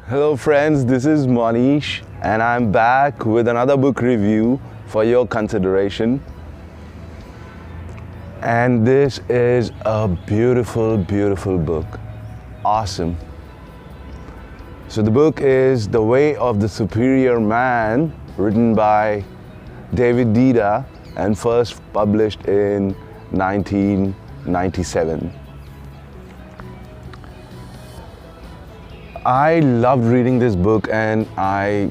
Hello friends, this is Monish and I'm back with another book review for your consideration. And this is a beautiful, beautiful book. Awesome. So the book is The Way of the Superior Man, written by David Dida and first published in 1997. I loved reading this book and I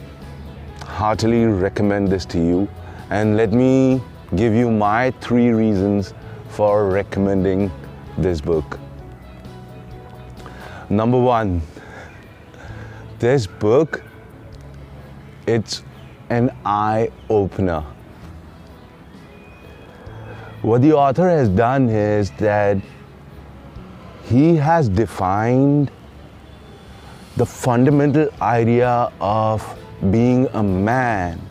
heartily recommend this to you. And let me give you my 3 reasons for recommending this book. Number 1, this book, it's an eye-opener. What the author has done is that he has defined the fundamental idea of being a man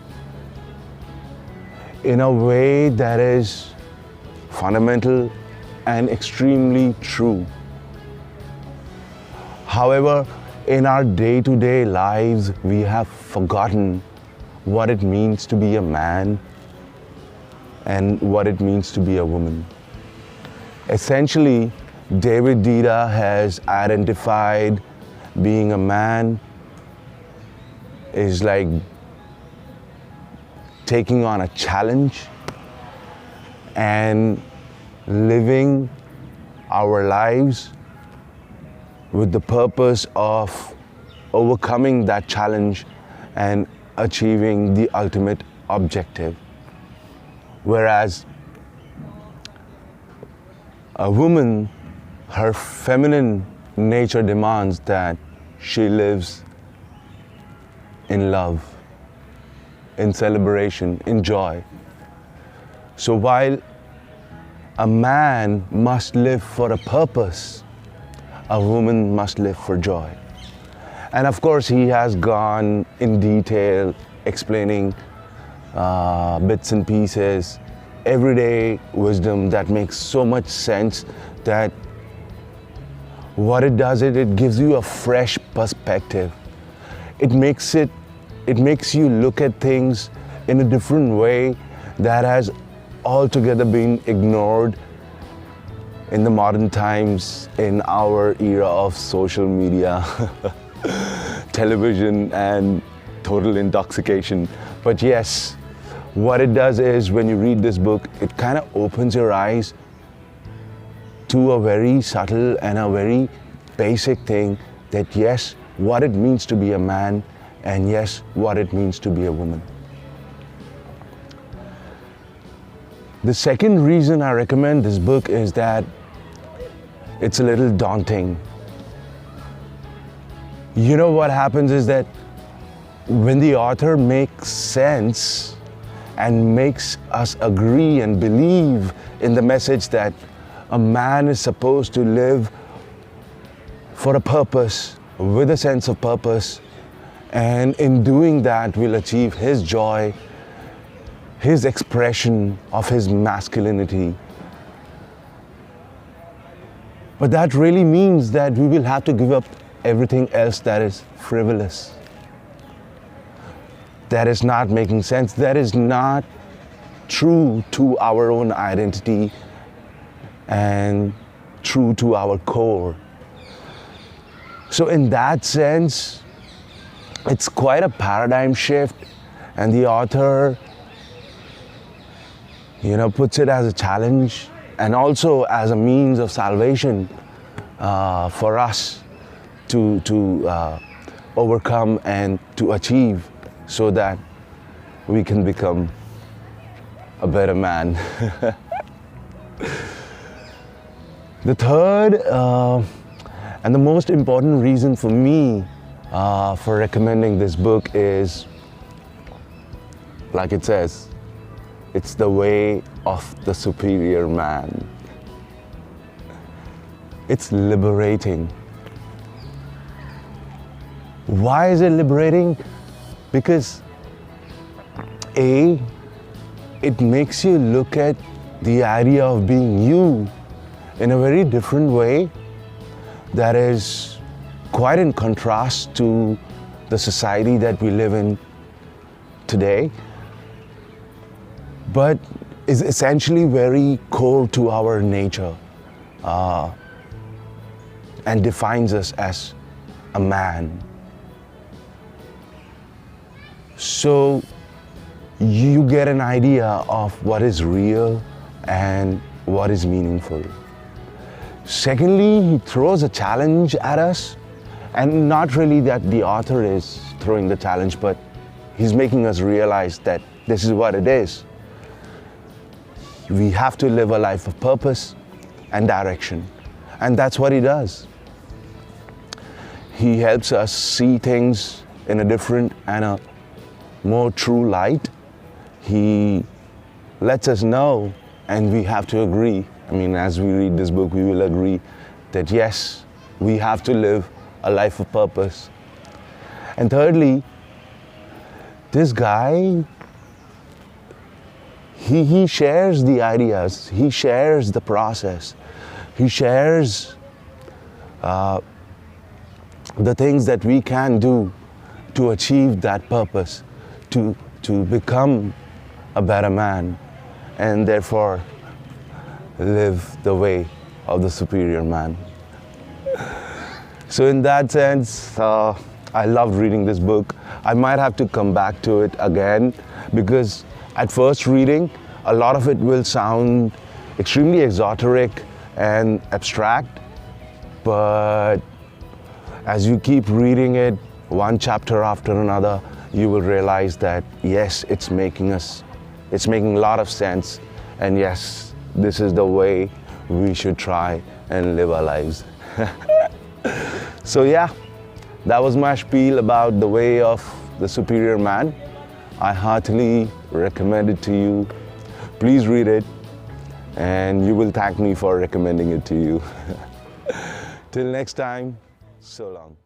in a way that is fundamental and extremely true. However, in our day-to-day lives, we have forgotten what it means to be a man and what it means to be a woman. Essentially, David Dida has identified being a man is like taking on a challenge and living our lives with the purpose of overcoming that challenge and achieving the ultimate objective. Whereas a woman, her feminine nature demands that she lives in love, in celebration, in joy. So while a man must live for a purpose, a woman must live for joy. And of course, he has gone in detail explaining bits and pieces, everyday wisdom that makes so much sense that what it does, it gives you a fresh perspective. It makes you look at things in a different way that has altogether been ignored in the modern times, in our era of social media, television, and total intoxication. But yes, what it does is when you read this book, it kind of opens your eyes to a very subtle and a very basic thing that yes, what it means to be a man and yes, what it means to be a woman. The second reason I recommend this book is that it's a little daunting. You know what happens is that when the author makes sense and makes us agree and believe in the message that a man is supposed to live for a purpose, with a sense of purpose, and in doing that will achieve his joy, his expression of his masculinity. But that really means that we will have to give up everything else that is frivolous, that is not making sense, that is not true to our own identity and true to our core. So in that sense, it's quite a paradigm shift, and the author, puts it as a challenge and also as a means of salvation for us to overcome and to achieve, so that we can become a better man. The third and the most important reason for me for recommending this book is, like it says, it's the way of the superior man. It's liberating. Why is it liberating? Because A, it makes you look at the idea of being you in a very different way that is quite in contrast to the society that we live in today, but is essentially very core to our nature and defines us as a man. So you get an idea of what is real and what is meaningful. Secondly, he throws a challenge at us, and not really that the author is throwing the challenge, but he's making us realize that this is what it is. We have to live a life of purpose and direction, and that's what he does. He helps us see things in a different and a more true light. He lets us know, and we have to agree. I mean, as we read this book, we will agree that yes, we have to live a life of purpose. And thirdly, this guy, he shares the ideas, he shares the process, he shares the things that we can do to achieve that purpose, to become a better man, and therefore live the way of the superior man. So in that sense, I loved reading this book. I might have to come back to it again, because at first reading, a lot of it will sound extremely exoteric and abstract, but as you keep reading it, one chapter after another, you will realize that yes, it's making a lot of sense, and yes, this is the way we should try and live our lives. So yeah, that was my spiel about The Way of the Superior Man. I heartily recommend it to you. Please read it, and you will thank me for recommending it to you. Till next time, so long.